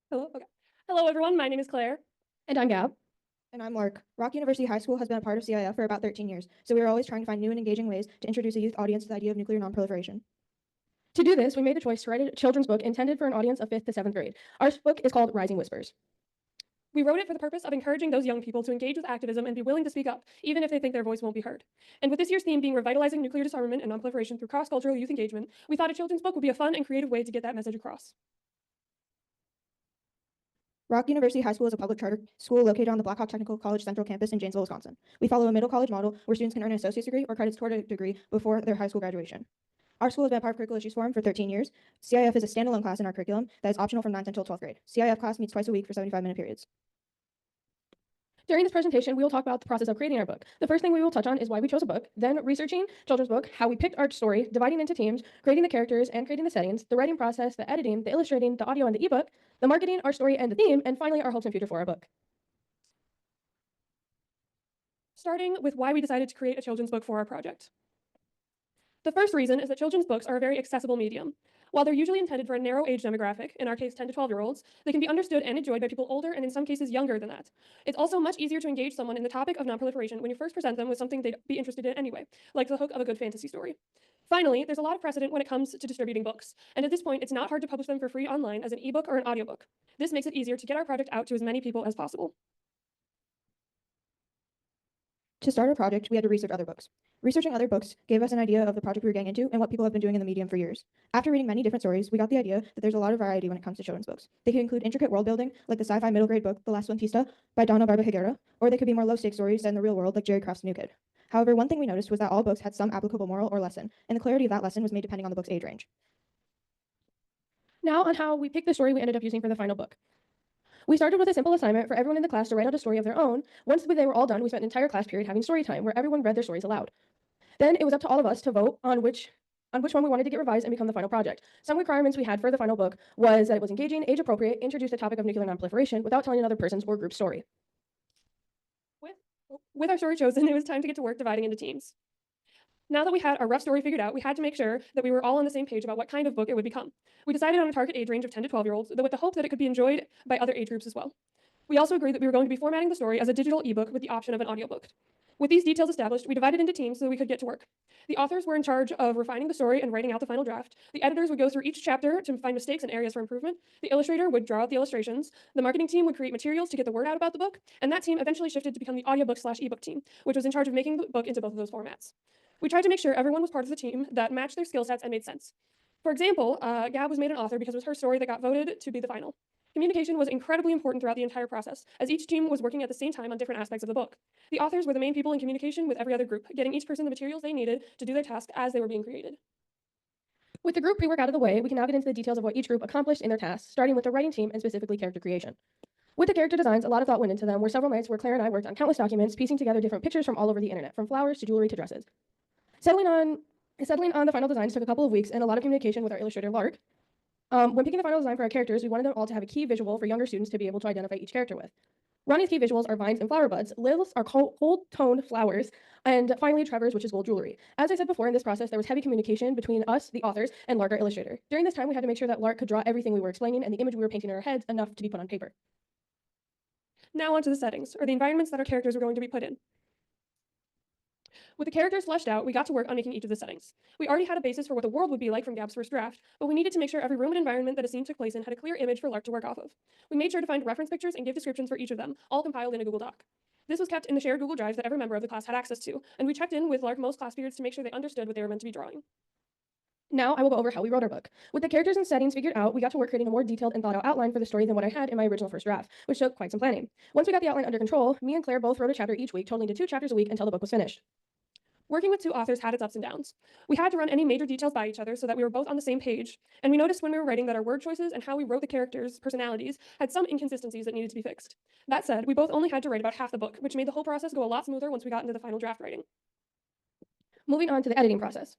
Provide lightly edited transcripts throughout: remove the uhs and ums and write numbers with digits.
Hello? Okay. Hello, everyone. My name is Claire. And I'm Gab. And I'm Lark. Rock University High School has been a part of CIF for about 13 years, so we are always trying to find new and engaging ways to introduce a youth audience to the idea of nuclear nonproliferation. To do this, we made the choice to write a children's book intended for an audience of 5th to 7th grade. Our book is called Rising Whispers. We wrote it for the purpose of encouraging those young people to engage with activism and be willing to speak up, even if they think their voice won't be heard. And with this year's theme being revitalizing nuclear disarmament and nonproliferation through cross-cultural youth engagement, we thought a children's book would be a fun and creative way to get that message across. Rock University High School is a public charter school located on the Blackhawk Technical College Central Campus in Janesville, Wisconsin. We follow a middle college model where students can earn an associate's degree or credits toward a degree before their high school graduation. Our school has been a part of Curricular Issues Forum for 13 years. CIF is a standalone class in our curriculum that is optional from 9th until 12th grade. CIF class meets twice a week for 75-minute periods. During this presentation, we will talk about the process of creating our book. The first thing we will touch on is why we chose a book, then researching children's book, how we picked our story, dividing into teams, creating the characters and creating the settings, the writing process, the editing, the illustrating, the audio and the ebook, the marketing, our story and the theme, and finally our hopes and future for our book. Starting with why we decided to create a children's book for our project. The first reason is that children's books are a very accessible medium. While they're usually intended for a narrow age demographic, in our case 10 to 12-year-olds, they can be understood and enjoyed by people older and in some cases younger than that. It's also much easier to engage someone in the topic of nonproliferation when you first present them with something they'd be interested in anyway, like the hook of a good fantasy story. Finally, there's a lot of precedent when it comes to distributing books, and at this point, it's not hard to publish them for free online as an ebook or an audiobook. This makes it easier to get our project out to as many people as possible. To start our project, we had to research other books. Researching other books gave us an idea of the project we were getting into and what people have been doing in the medium for years. After reading many different stories, we got the idea that there's a lot of variety when it comes to children's books. They could include intricate world building, like the sci-fi middle grade book The Last Swantista by Donna Barba Higuera, or they could be more low-stakes stories set in the real world like Jerry Craft's New Kid. However, one thing we noticed was that all books had some applicable moral or lesson, and the clarity of that lesson was made depending on the book's age range. Now on how we picked the story we ended up using for the final book. We started with a simple assignment for everyone in the class to write out a story of their own. Once they were all done, we spent an entire class period having story time where everyone read their stories aloud. Then it was up to all of us to vote on which one we wanted to get revised and become the final project. Some requirements we had for the final book was that it was engaging, age appropriate, introduced the topic of nuclear nonproliferation without telling another person's or group's story. With our story chosen, it was time to get to work dividing into teams. Now that we had our rough story figured out, we had to make sure that we were all on the same page about what kind of book it would become. We decided on a target age range of 10 to 12-year-olds, though with the hope that it could be enjoyed by other age groups as well. We also agreed that we were going to be formatting the story as a digital ebook with the option of an audiobook. With these details established, we divided into teams so we could get to work. The authors were in charge of refining the story and writing out the final draft. The editors would go through each chapter to find mistakes and areas for improvement. The illustrator would draw out the illustrations. The marketing team would create materials to get the word out about the book. And that team eventually shifted to become the audiobook/ebook team, which was in charge of making the book into both of those formats. We tried to make sure everyone was part of the team that matched their skill sets and made sense. For example, Gab was made an author because it was her story that got voted to be the final. Communication was incredibly important throughout the entire process, as each team was working at the same time on different aspects of the book. The authors were the main people in communication with every other group, getting each person the materials they needed to do their task as they were being created. With the group pre-work out of the way, we can now get into the details of what each group accomplished in their tasks, starting with the writing team and specifically character creation. With the character designs, a lot of thought went into them, where several nights where Claire and I worked on countless documents, piecing together different pictures from all over the internet, from flowers to jewelry to dresses. Settling on the final designs took a couple of weeks and a lot of communication with our illustrator, Lark. When picking the final design for our characters, we wanted them all to have a key visual for younger students to be able to identify each character with. Ronnie's key visuals are vines and flower buds, Lil's are cold-toned flowers, and finally Trevor's, which is gold jewelry. As I said before, in this process, there was heavy communication between us, the authors, and Lark, our illustrator. During this time, we had to make sure that Lark could draw everything we were explaining and the image we were painting in our heads enough to be put on paper. Now onto the settings, or the environments that our characters were going to be put in. With the characters fleshed out, we got to work on making each of the settings. We already had a basis for what the world would be like from Gab's first draft, but we needed to make sure every room and environment that a scene took place in had a clear image for Lark to work off of. We made sure to find reference pictures and give descriptions for each of them, all compiled in a Google Doc. This was kept in the shared Google Drive that every member of the class had access to, and we checked in with Lark most class periods to make sure they understood what they were meant to be drawing. Now I will go over how we wrote our book. With the characters and settings figured out, we got to work creating a more detailed and thought-out outline for the story than what I had in my original first draft, which took quite some planning. Once we got the outline under control, me and Claire both wrote a chapter each week, totaling to 2 chapters a week until the book was finished. Working with 2 authors had its ups and downs. We had to run any major details by each other so that we were both on the same page, and we noticed when we were writing that our word choices and how we wrote the characters' personalities had some inconsistencies that needed to be fixed. That said, we both only had to write about half the book, which made the whole process go a lot smoother once we got into the final draft writing. Moving on to the editing process.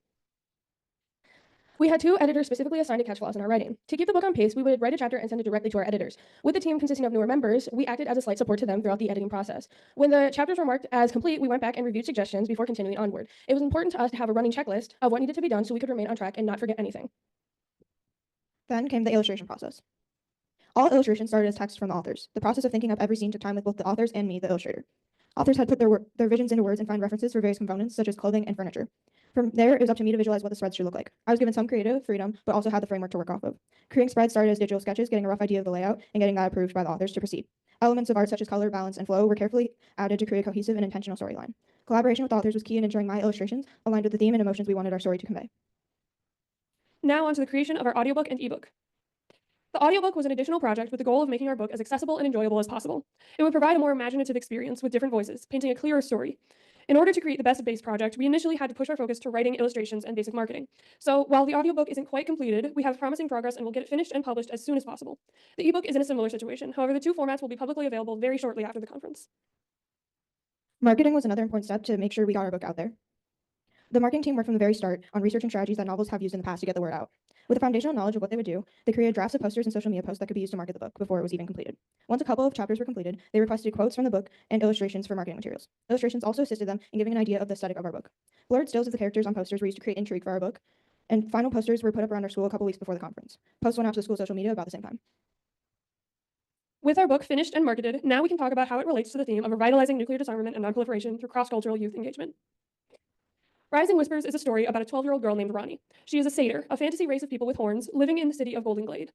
We had 2 editors specifically assigned to catch flaws in our writing. To keep the book on pace, we would write a chapter and send it directly to our editors. With the team consisting of newer members, we acted as a slight support to them throughout the editing process. When the chapters were marked as complete, we went back and reviewed suggestions before continuing onward. It was important to us to have a running checklist of what needed to be done so we could remain on track and not forget anything. Then came the illustration process. All illustrations started as text from the authors. The process of thinking up every scene took time with both the authors and me, the illustrator. Authors had put their visions into words and find references for various components, such as clothing and furniture. From there, it was up to me to visualize what the spreads should look like. I was given some creative freedom, but also had the framework to work off of. Creating spreads started as digital sketches, getting a rough idea of the layout, and getting that approved by the authors to proceed. Elements of art such as color, balance, and flow were carefully added to create a cohesive and intentional storyline. Collaboration with authors was key in ensuring my illustrations aligned with the theme and emotions we wanted our story to convey. Now on to the creation of our audiobook and ebook. The audiobook was an additional project with the goal of making our book as accessible and enjoyable as possible. It would provide a more imaginative experience with different voices, painting a clearer story. In order to create the best base project, we initially had to push our focus to writing, illustrations, and basic marketing. So while the audiobook isn't quite completed, we have promising progress and will get it finished and published as soon as possible. The ebook is in a similar situation. However, the two formats will be publicly available very shortly after the conference. Marketing was another important step to make sure we got our book out there. The marketing team worked from the very start on researching strategies that novels have used in the past to get the word out. With the foundational knowledge of what they would do, they created drafts of posters and social media posts that could be used to market the book before it was even completed. Once a couple of chapters were completed, they requested quotes from the book and illustrations for marketing materials. Illustrations also assisted them in giving an idea of the aesthetic of our book. Blurred stills of the characters on posters were used to create intrigue for our book, and final posters were put up around our school a couple weeks before the conference. Posts went out to the school social media about the same time. With our book finished and marketed, now we can talk about how it relates to the theme of revitalizing nuclear disarmament and nonproliferation through cross-cultural youth engagement. Rising Whispers is a story about a 12-year-old girl named Ronnie. She is a satyr, a fantasy race of people with horns, living in the city of Golden Glade.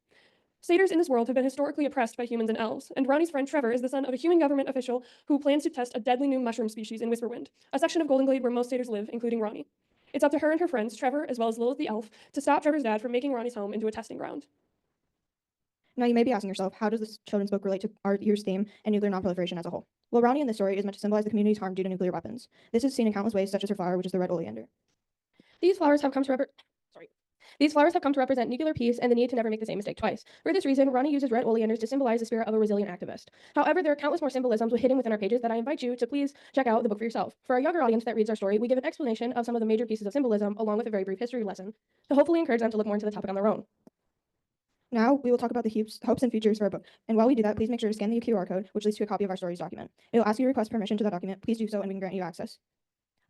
Satyrs in this world have been historically oppressed by humans and elves, and Ronnie's friend Trevor is the son of a human government official who plans to test a deadly new mushroom species in Whisperwind, a section of Golden Glade where most satyrs live, including Ronnie. It's up to her and her friends, Trevor as well as Lilith the elf, to stop Trevor's dad from making Ronnie's home into a testing ground. Now you may be asking yourself, how does this children's book relate to our year's theme and nuclear nonproliferation as a whole? Well, Ronnie in this story is meant to symbolize the community's harm due to nuclear weapons. This is seen in countless ways, such as her flower, which is the red oleander. These flowers have come to represent nuclear peace and the need to never make the same mistake twice. For this reason, Ronnie uses red oleanders to symbolize the spirit of a resilient activist. However, there are countless more symbolisms hidden within our pages that I invite you to please check out the book for yourself. For our younger audience that reads our story, we give an explanation of some of the major pieces of symbolism along with a very brief history lesson to hopefully encourage them to look more into the topic on their own. Now, we will talk about the hopes and features for our book. And while we do that, please make sure to scan the QR code, which leads to a copy of our stories document. It will ask you to request permission to that document. Please do so, and we can grant you access.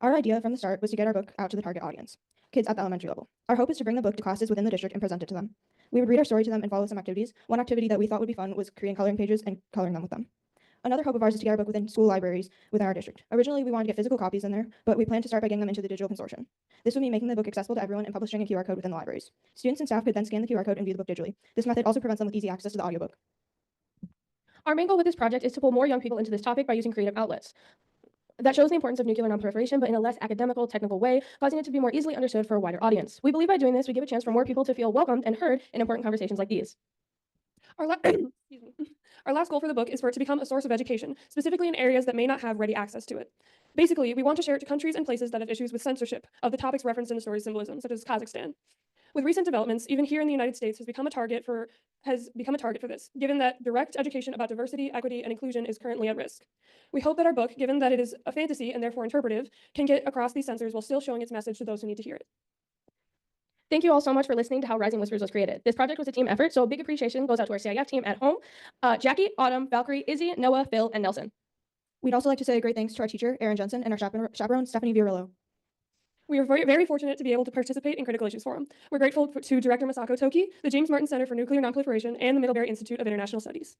Our idea from the start was to get our book out to the target audience, kids at the elementary level. Our hope is to bring the book to classes within the district and present it to them. We would read our story to them and follow some activities. One activity that we thought would be fun was creating coloring pages and coloring them with them. Another hope of ours is to get our book within school libraries within our district. Originally, we wanted to get physical copies in there, but we plan to start by getting them into the digital consortium. This would mean making the book accessible to everyone and publishing a QR code within the libraries. Students and staff could then scan the QR code and view the book digitally. This method also prevents them with easy access to the audiobook. Our main goal with this project is to pull more young people into this topic by using creative outlets that shows the importance of nuclear nonproliferation, but in a less academical, technical way, causing it to be more easily understood for a wider audience. We believe by doing this, we give a chance for more people to feel welcomed and heard in important conversations like these. Our last goal for the book is for it to become a source of education, specifically in areas that may not have ready access to it. Basically, we want to share it to countries and places that have issues with censorship of the topics referenced in the story's symbolism, such as Kazakhstan. With recent developments, even here in the United States has become a target for this, given that direct education about diversity, equity, and inclusion is currently at risk. We hope that our book, given that it is a fantasy and therefore interpretive, can get across these censors while still showing its message to those who need to hear it. Thank you all so much for listening to how Rising Whispers was created. This project was a team effort, so a big appreciation goes out to our CIF team at home, Jackie, Autumn, Valkyrie, Izzy, Noah, Phil, and Nelson. We'd also like to say a great thanks to our teacher, Erin Jensen, and our chaperone, Stephanie Virillo. We are very, very fortunate to be able to participate in Critical Issues Forum. We're grateful to Director Masako Toki, the James Martin Center for Nuclear Nonproliferation, and the Middlebury Institute of International Studies.